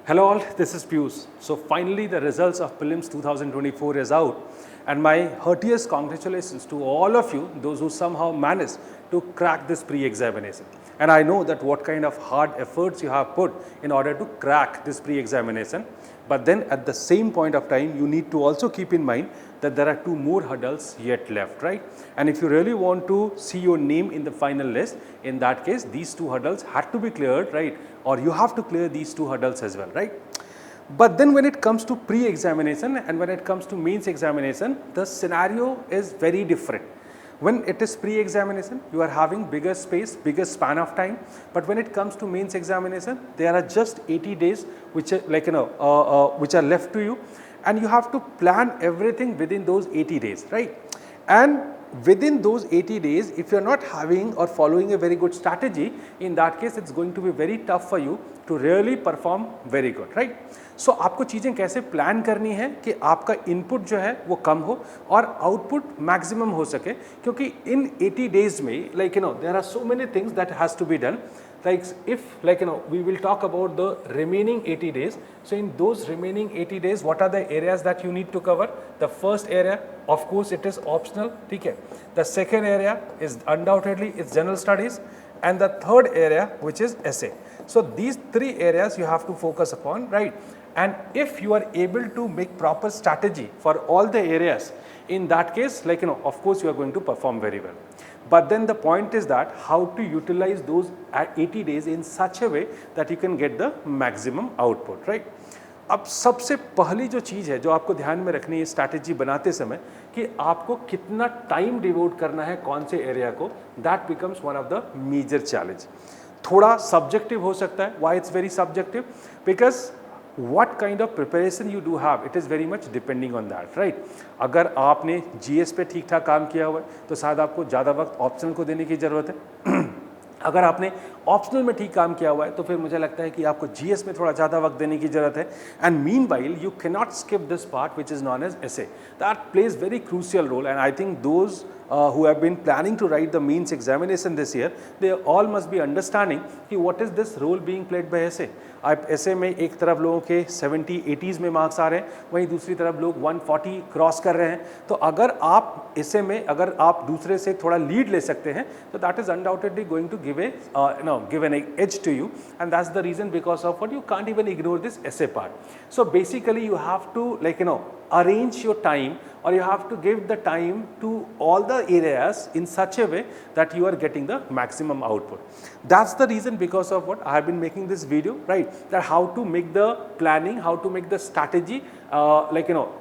Hello all, this is Piyush. So finally the results of prelims 2024 is out, and my heartiest congratulations to all of you, those who somehow managed to crack this pre-examination. And I know that what kind of hard efforts you have put in order to crack this pre-examination. But then at the same point of time, you need to also keep in mind that there are two more hurdles yet left, right? And if you really want to see your name in the final list, in that case, these two hurdles had to be cleared, right? Or you have to clear these two hurdles as well, right? But then when it comes to pre-examination and when it comes to mains examination, the scenario is very different. When it is pre-examination, you are having bigger space, bigger span of time. But when it comes to mains examination, there are just 80 days which are which are left to you, and you have to plan everything within those 80 days, right? And within those 80 days, if you are not having or following a very good strategy, in that case it's going to be very tough for you to really perform very good, right? So आपको चीज़ें कैसे plan करनी है कि आपका input जो है वो कम हो और आउटपुट मैक्सिमम हो सके, क्योंकि इन 80 डेज में there are so many things that has to be done. Like if we will talk about the remaining 80 days. So in those remaining 80 days, what are the areas that you need to cover? The first area, of course, it is optional. Okay. The second area is undoubtedly it's general studies, and the third area, which is essay. So these three areas you have to focus upon, right? And if you are able to make proper strategy for all the areas, in that case, of course, you are going to perform very well. But then the point is that how to utilize those 80 days in such a way that you can get the maximum output, right? अब सबसे पहली जो चीज़ है जो आपको ध्यान में रखनी है स्ट्रैटेजी बनाते समय कि आपको कितना टाइम डिवोट करना है कौन से एरिया को, that becomes one of the major challenge. थोड़ा सब्जेक्टिव हो सकता है. Why it's very subjective? Because what kind of preparation you do have, it is very much depending on that, right? अगर आपने GS पे ठीक ठाक काम किया हुआ है तो शायद आपको ज़्यादा वक्त ऑप्शनल को देने की ज़रूरत है. अगर आपने ऑप्शनल में ठीक काम किया हुआ है तो फिर मुझे लगता है कि आपको GS में थोड़ा ज़्यादा वक्त देने की ज़रूरत है. And meanwhile you can not skip this part which is known as essay. That plays very crucial role, and I think those who have been planning to write the mains examination this year, they all must be understanding कि what is this role being played by essay. आप ऐसे में एक तरफ लोगों के 70-80s में marks आ रहे हैं, वहीं दूसरी तरफ लोग 140 क्रॉस कर रहे हैं. तो अगर आप ऐसे में अगर आप दूसरे से थोड़ा लीड ले सकते हैं तो that is undoubtedly going to give an edge to you, and that's the reason because of what you can't even ignore this essay part. So basically you have to arrange your time, or you have to give the time to all the areas in such a way that you are getting the maximum output. That's the reason because of what I have been making this video, right? That how to make the planning, how to make the strategy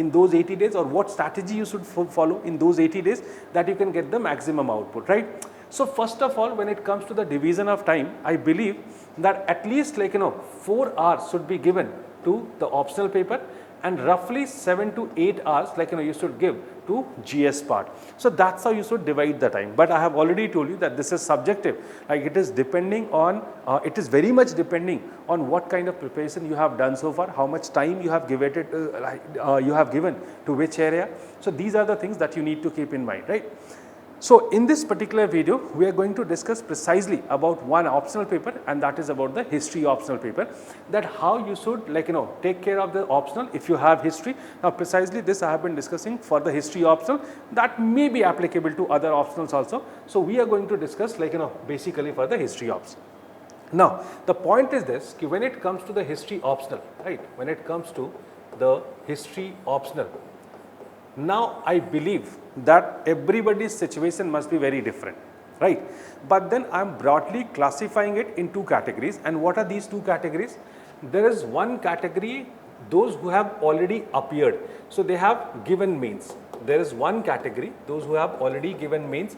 in those 80 days, or what strategy you should follow in those 80 days that you can get the maximum output, right? So first of all, when it comes to the division of time, I believe that at least 4 hours should be given to the optional paper, and roughly 7 to 8 hours you should give to GS part. So that's how you should divide the time. But I have already told you that this is subjective. It is depending on, it is very much depending on what kind of preparation you have done so far, how much time you have given it, you have given to which area. So these are the things that you need to keep in mind, right? So in this particular video, we are going to discuss precisely about one optional paper, and that is about the history optional paper, that how you should take care of the optional if you have history. Now precisely this I have been discussing for the history optional, that may be applicable to other optionals also. So we are going to discuss basically for the history optional. Now the point is this, when it comes to the history optional, right, when it comes to the history optional, now I believe that everybody's situation must be very different, right? But then I am broadly classifying it in two categories. And what are these two categories? There is one category, those who have already appeared, so they have given mains. There is one category, those who have already given mains.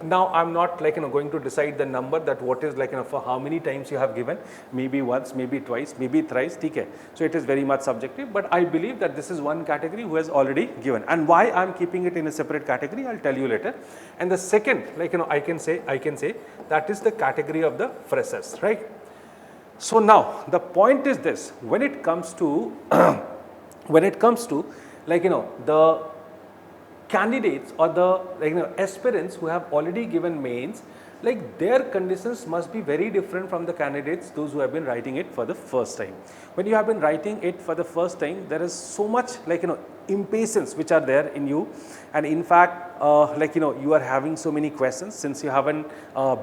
Now I'm not going to decide the number, that what is for how many times you have given, maybe once, maybe twice, maybe thrice, okay. So it is very much subjective, but I believe that this is one category who has already given, and why I'm keeping it in a separate category I'll tell you later. And the second, I can say that is the category of the freshers, right? So now the point is this, when it comes to the candidates or the aspirants who have already given mains, like their conditions must be very different from the candidates, those who have been writing it for the first time. When you have been writing it for the first time, there is so much like impatience which are there in you, and in fact like you are having so many questions since you haven't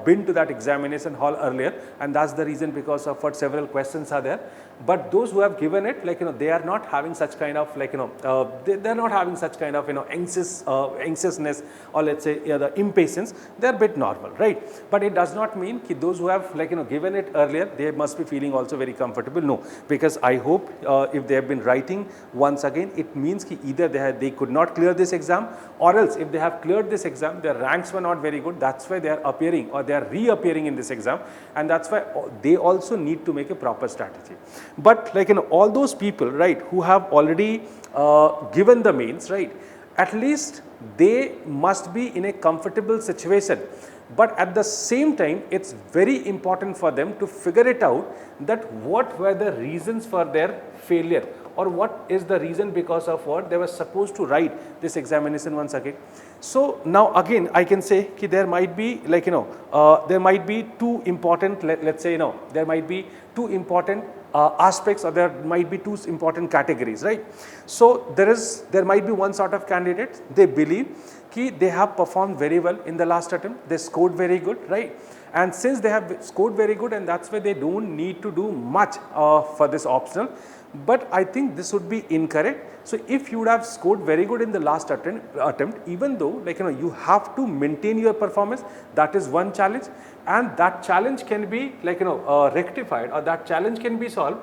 been to that examination hall earlier, and that's the reason because of what several questions are there. But those who have given it, like they are not having such kind of like they are not having such kind of anxiousness, or let's say the impatience. They are a bit normal, right? But it does not mean that those who have like given it earlier, they must be feeling also very comfortable. No, because I hope if they have been writing once again, it means that either they could not clear this exam, or else if they have cleared this exam, their ranks were not very good. That's why they are appearing or they are reappearing in this exam, and that's why they also need to make a proper strategy. But like all those people, right, who have already given the mains, right, at least they must be in a comfortable situation. But at the same time, it's very important for them to figure it out that what were the reasons for their failure, or what is the reason because of what they were supposed to write this examination once again. So now again I can say that there might be like there might be two important, let's say there might be two important aspects, or there might be two important categories, right? So there might be one sort of candidate, they believe that they have performed very well in the last attempt, they scored very good, right? And since they have scored very good, and that's why they don't need to do much for this optional. But I think this would be incorrect. So if you would have scored very good in the last attempt, even though like you have to maintain your performance, that is one challenge, and that challenge can be like rectified, or that challenge can be solved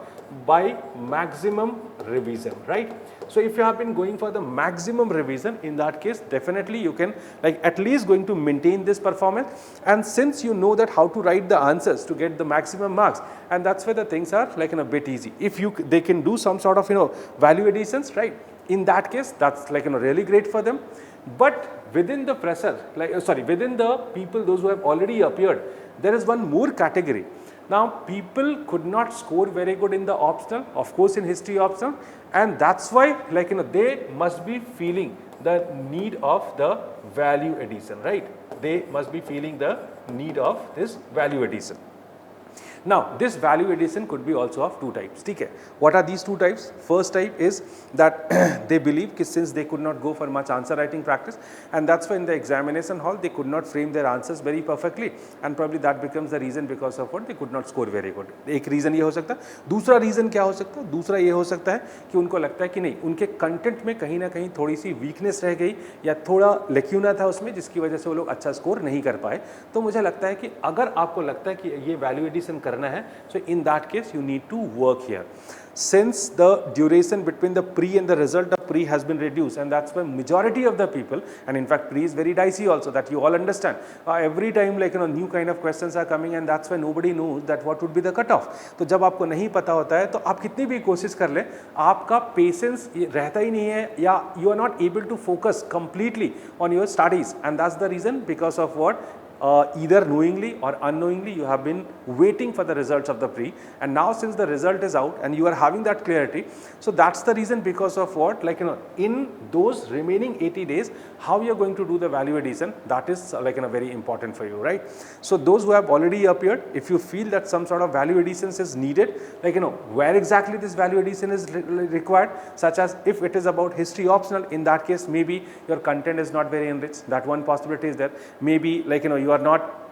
by maximum revision, right? So if you have been going for the maximum revision, in that case definitely you can like at least going to maintain this performance. And since you know that how to write the answers to get the maximum marks, and that's where the things are like a bit easy. If they can do some sort of value additions, right, in that case that's like really great for them. But within the pressure, like within the people those who have already appeared, there is one more category. Now people could not score very good in the optional, of course in history optional, and that's why like they must be feeling the need of the value addition, right? They must be feeling the need of this value addition. Now this value addition could be also of two types. Okay, what are these two types? First type is that they believe that since they could not go for much answer writing practice, and that's why in the examination hall they could not frame their answers very perfectly, and probably that becomes the reason because of what they could not score very good. एक reason ये हो सकता है. दूसरा reason क्या हो सकता है? दूसरा ये हो सकता है कि उनको लगता है कि नहीं, उनके कंटेंट में कहीं ना कहीं थोड़ी सी वीकनेस रह गई, या थोड़ा लेक्यूना था उसमें, जिसकी वजह से वो लोग अच्छा स्कोर नहीं कर पाए. तो मुझे लगता है कि अगर आपको लगता है कि ये वैल्यू एडिशन करना है, so in that case you need to work here. Since the duration between the pre and the result of pre has been reduced, and that's why majority of the people, and in fact pre is very dicey also, that you all understand, every time like new kind of questions are coming, and that's why nobody knows that what would be the cutoff. तो जब आपको नहीं पता होता है तो आप कितनी भी कोशिश कर ले, आपका patience रहता ही नहीं है, या you are not able to focus completely on your studies, and that's the reason because of what either knowingly or unknowingly you have been waiting for the results of the pre, and now since the result is out and you are having that clarity, so that's the reason because of what, like in those remaining 80 days how you are going to do the value addition, that is like very important for you, right? So those who have already appeared, if you feel that some sort of value additions is needed, like where exactly this value addition is required, such as if it is about history optional, in that case maybe your content is not very enriched, that one possibility is there. Maybe like you are not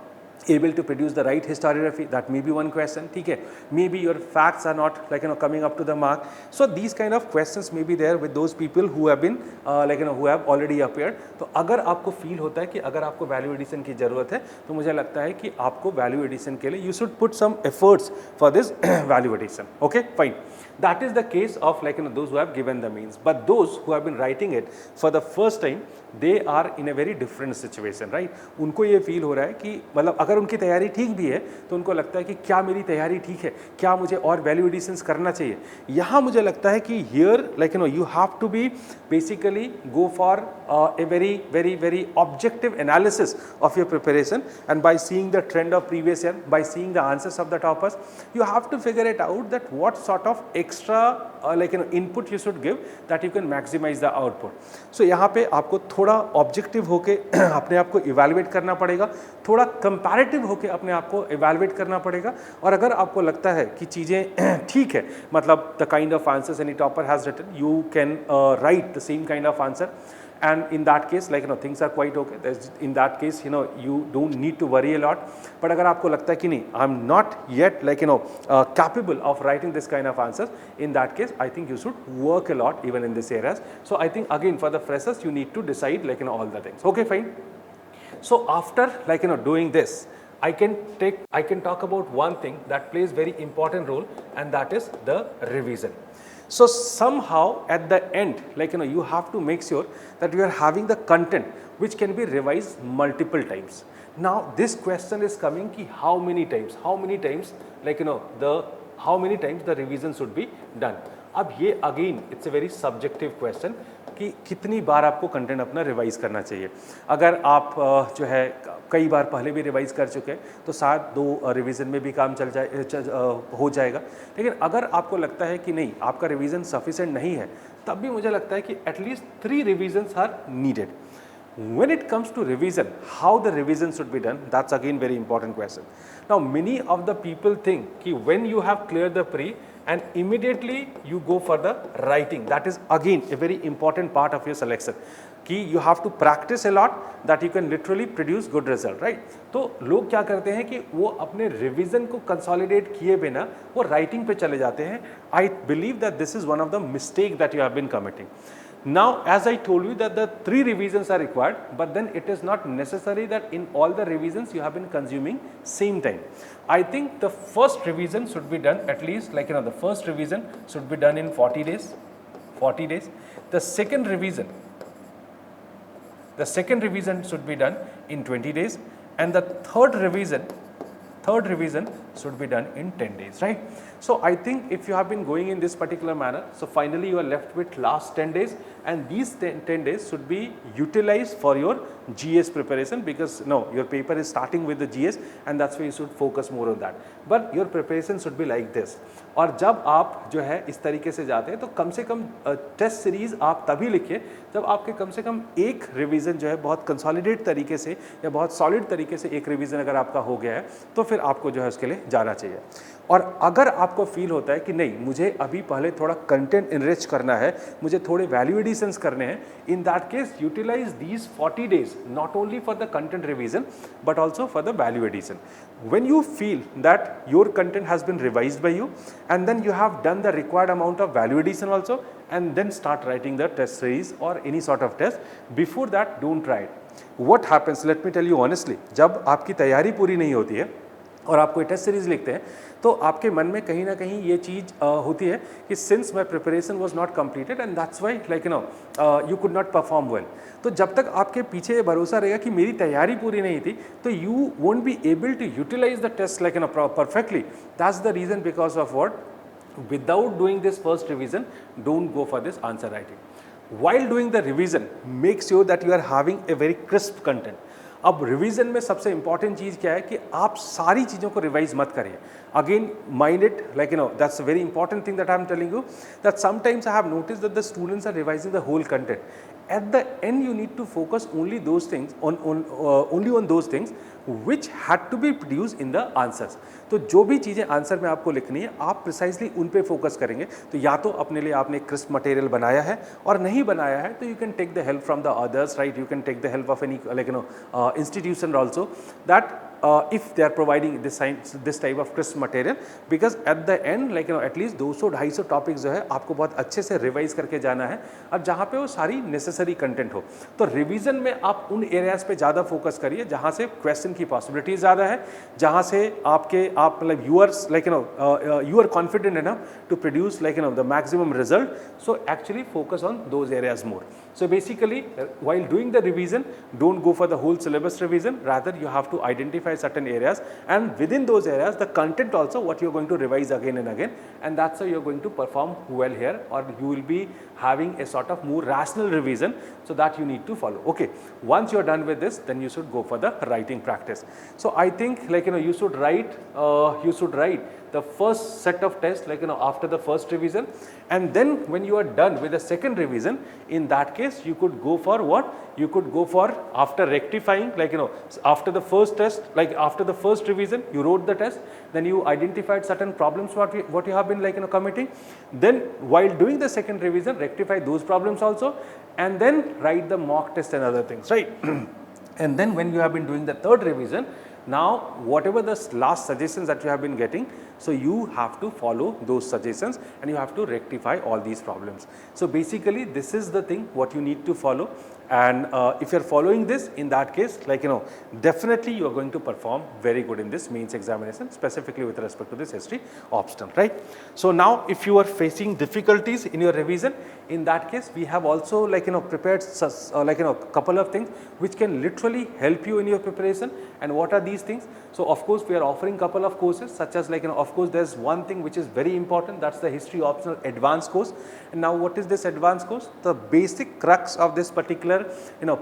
able to produce the right historiography, that may be one question. Okay, maybe your facts are not like coming up to the mark. So these kind of questions may be there with those people who have been like who have already appeared. तो अगर आपको feel होता है कि अगर आपको value addition की जरूरत है, तो मुझे लगता है कि आपको वैल्यू एडिशन के लिए you should put some efforts for this value addition. Okay, fine. That is the case of like those who have given the means. But those who have been writing it for the first time, they are in a very different situation, right? उनको ये feel हो रहा है कि मतलब अगर उनकी तैयारी ठीक भी है तो उनको लगता है कि क्या मेरी तैयारी ठीक है, क्या मुझे और वैल्यू एडिशंस करना चाहिए. यहाँ मुझे लगता है कि here like you have to be basically go for a very objective analysis of your preparation, and by seeing the trend of previous year, by seeing the answers of the toppers, you have to figure it out that what sort of extra like input you should give that you can maximize the output. So यहाँ पे आपको थोड़ा objective होके अपने आप को evaluate करना पड़ेगा, थोड़ा comparative कंपैरेटिव होकर अपने आप को इवैल्यूएट करना पड़ेगा। और अगर आपको लगता है कि चीज़ें ठीक है, मतलब the kind of answers any topper has written, you can write the same kind of answer, and in that case things are quite okay. In that case you don't need to worry a lot. But अगर आपको लगता है कि नहीं, I'm not yet capable of writing this kind of answers, in that case I think you should work a lot even in this areas. So I think again for the freshers you need to decide all the things. Okay, fine. So after doing this, I can talk about one thing that plays very important role, and that is the revision. So somehow at the end, you have to make sure that you are having the content which can be revised multiple times. Now this question is coming ki how many times the revision should be done. अब ये again it's a very subjective question कि कितनी बार आपको content अपना revise करना चाहिए। अगर आप जो है कई बार पहले भी रिवाइज कर चुके हैं तो शायद 2 रिवीजन में भी काम हो जाएगा। लेकिन अगर आपको लगता है कि नहीं, आपका रिवीजन सफिशिएंट नहीं है, तब भी मुझे लगता है कि at least 3 revisions are needed. When it comes to revision, how the revision should be done, that's again very important question. Now many of the people think कि when you have cleared the pre and immediately you go for the writing, that is again a very important part of your selection, कि you have to practice a lot that you can literally produce good result, right? तो लोग क्या करते हैं कि वो अपने revision को consolidate किए बिना वो writing पे चले जाते हैं। I believe that this is one of the mistake that you have been committing. Now as I told you that the 3 revisions are required, but then it is not necessary that in all the revisions you have been consuming same time. I think the first revision should be done at least the first revision should be done in 40 days. The second revision should be done in 20 days, and the third revision should be done in 10 days, right? So I think if you have been going in this particular manner, so finally you are left with last 10 days, and these 10 days should be utilized for your GS preparation, because your paper is starting with the GS and that's why you should focus more on that. But your preparation should be like this. और जब आप जो है इस तरीके से जाते हैं तो कम से कम टेस्ट सीरीज आप तभी लिखिए जब आपके कम से कम एक रिवीजन जो है बहुत कंसोलिडेट तरीके से या बहुत सॉलिड तरीके से एक रिवीजन अगर आपका हो गया है तो फिर आपको जो है उसके लिए जाना चाहिए। और अगर आपको फील होता है कि नहीं, मुझे अभी पहले थोड़ा कंटेंट इनरिच करना है, मुझे थोड़े वैल्यू एडिशंस करने हैं, in that case utilize these 40 days not only for the content revision but also for the value addition. When you feel that your content has been revised by you and then you have done the required amount of value addition also, and then start writing the test series or any sort of test. Before that don't try it. What happens, let me tell you honestly, जब आपकी तैयारी पूरी नहीं होती है और आप कोई टेस्ट सीरीज लिखते हैं तो आपके मन में कहीं ना कहीं ये चीज़ होती है कि since my preparation was not completed and that's why you could not perform well. तो जब तक आपके पीछे ये भरोसा रहेगा कि मेरी तैयारी पूरी नहीं थी तो you won't be able to utilize the test perfectly. That's the reason because of what, without doing this first revision, don't go for this answer writing. While doing the revision, make sure that you are having a very crisp content. अब revision में सबसे important चीज़ क्या है कि आप सारी चीज़ों को रिवाइज मत करिए। Again mind it that's a very important thing that I am telling you, that sometimes I have noticed that the students are revising the whole content. At the end you need to focus only those things only on those things which had to be produced in the answers. तो जो भी चीज़ें answer में आपको लिखनी है आप precisely उन पे फोकस करेंगे। तो या तो अपने लिए आपने क्रिस्प मटेरियल बनाया है, और नहीं बनाया है तो you can take the help from the others, right? You can take the help of any institution also, that if they are providing this type of crisp material, because at the end at least 200-250 topics जो है आपको बहुत अच्छे से revise करके जाना है, और जहाँ पे वो सारी नेसेसरी कंटेंट हो। तो रिवीजन में आप उन एरियाज पे ज़्यादा फोकस करिए जहाँ से क्वेश्चन की पॉसिबिलिटी ज़्यादा है, जहाँ से आप you are confident enough to produce the maximum result. So actually focus on those areas more. So basically while doing the revision, don't go for the whole syllabus revision, rather you have to identify certain areas, and within those areas the content also what you are going to revise again and again, and that's how you are going to perform well here, or you will be having a sort of more rational revision, so that you need to follow. Okay, once you are done with this, then you should go for the writing practice. So I think you should write the first set of tests after the first revision, and then when you are done with the second revision, in that case case you could go for what? You could go for, after rectifying, like after the first test, like after the first revision, you wrote the test, then you identified certain problems what you have been committing. Then while doing the second revision, rectify those problems also, and then write the mock test and other things, right? And then when you have been doing the third revision, now whatever the last suggestions that you have been getting, so you have to follow those suggestions and you have to rectify all these problems. So basically this is the thing what you need to follow, and if you are following this, in that case, definitely you are going to perform very good in this mains examination, specifically with respect to this history optional, right? So now if you are facing difficulties in your revision, in that case we have also prepared couple of things which can literally help you in your preparation. And what are these things? So of course we are offering couple of courses, such as of course there's one thing which is very important, that's the history optional advanced course. And now what is this advanced course? The basic crux of this particular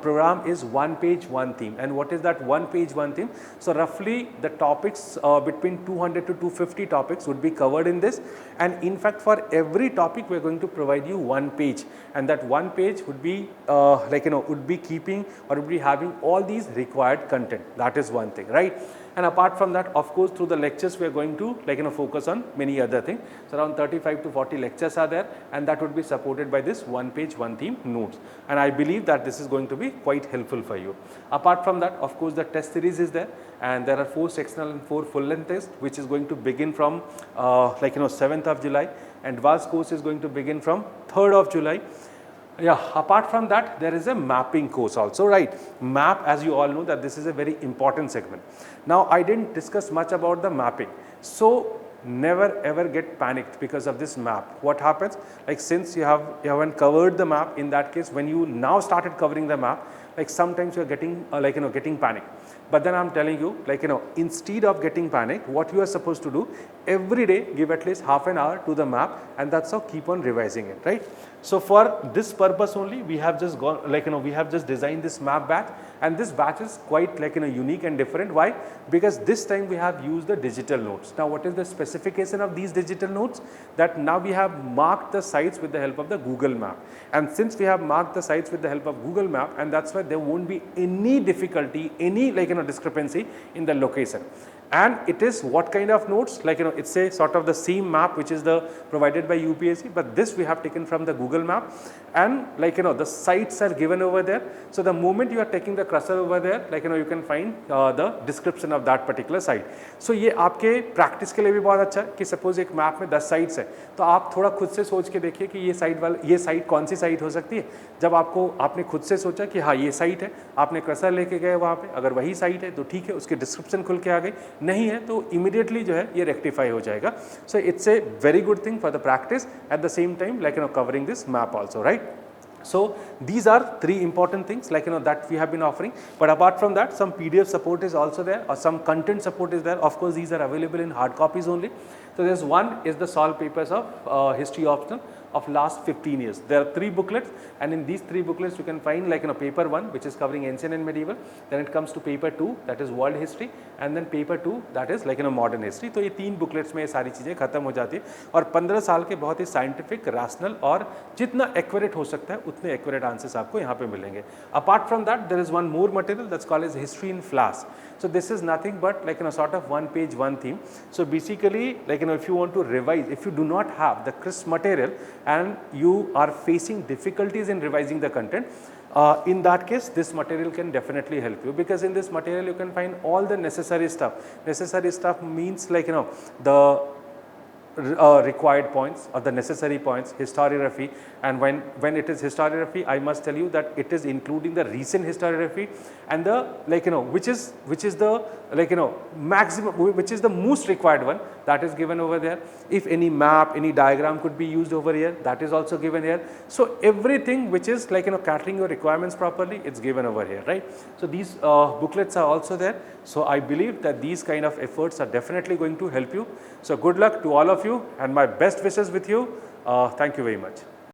program is one page one theme. And what is that one page one theme? So roughly the topics between 200 to 250 topics would be covered in this, and in fact for every topic we are going to provide you one page, and that one page would be would be keeping or would be having all these required content. That is one thing, right? And apart from that, of course, through the lectures we are going to focus on many other things. So around 35 to 40 lectures are there, and that would be supported by this one page one theme notes, and I believe that this is going to be quite helpful for you. Apart from that, of course, the test series is there, and there are 4 sectional and 4 full length tests which is going to begin from 7th of July. Advanced course is going to begin from 3rd of July. Yeah, apart from that, there is a mapping course also, right? Map, as you all know, that this is a very important segment. Now I didn't discuss much about the mapping, so never ever get panicked because of this map. What happens, since you haven't covered the map, in that case when you now started covering the map, sometimes you are getting getting panic. But then I'm telling you, instead of getting panic, what you are supposed to do, every day give at least half an hour to the map, and that's how keep on revising it, right? So for this purpose only, we have just gone, we have just designed this map batch, and this batch is quite unique and different. Why? Because this time we have used the digital notes. Now what is the specification of these digital notes? That now we have marked the sites with the help of the Google map, and since we have marked the sites with the help of Google map, and that's why there won't be any difficulty, any discrepancy in the location. And it is what kind of notes? It's a sort of the same map which is provided by UPSC, but this we have taken from the Google map, and the sites are given over there. So the moment you are taking the cursor over there, you can find the description of that particular site. So ये आपके practice के लिए भी बहुत अच्छा है कि suppose एक map में 10 sites है, तो आप थोड़ा खुद से सोच के देखिए कि ये site कौन सी site हो सकती है. जब आपने खुद से सोचा कि हाँ ये site है, आपने cursor लेके गए वहाँ पे, अगर वही site है तो ठीक है, उसकी description खुल के आ गई, नहीं है तो immediately जो है ये rectify हो जाएगा. So it's a very good thing for the practice, at the same time covering this map also, right? So these are 3 important things that we have been offering. But apart from that, some PDF support is also there, or some content support is there. Of course, these are available in hard copies only. So there's one is the solved papers of history optional of last 15 years. There are 3 booklets, and in these 3 booklets you can find paper 1 which is covering ancient and medieval, then it comes to paper 2 that is world history, and then paper 2 that is modern history. तो ये 3 booklets में ये सारी चीज़ें खत्म हो जाती है, और 15 साल के बहुत ही scientific, rational और जितना accurate हो सकता है उतने accurate answers आपको यहाँ पे मिलेंगे. Apart from that, there is one more material that's called as history in flash. So this is nothing but sort of one page one theme. So basically if you want to revise, if you do not have the crisp material and you are facing difficulties in revising the content, in that case this material can definitely help you, because in this material you can find all the necessary stuff. Necessary stuff means the required points or the necessary points, historiography, and when it is historiography, I must tell you that it is including the recent historiography and the which is the maximum, which is the most required one, that is given over there. If any map, any diagram could be used over here, that is also given here. So everything which is catering your requirements properly, it's given over here, right? So these booklets are also there. So I believe that these kind of efforts are definitely going to help you. So good luck to all of you, and my best wishes with you. Thank you very much.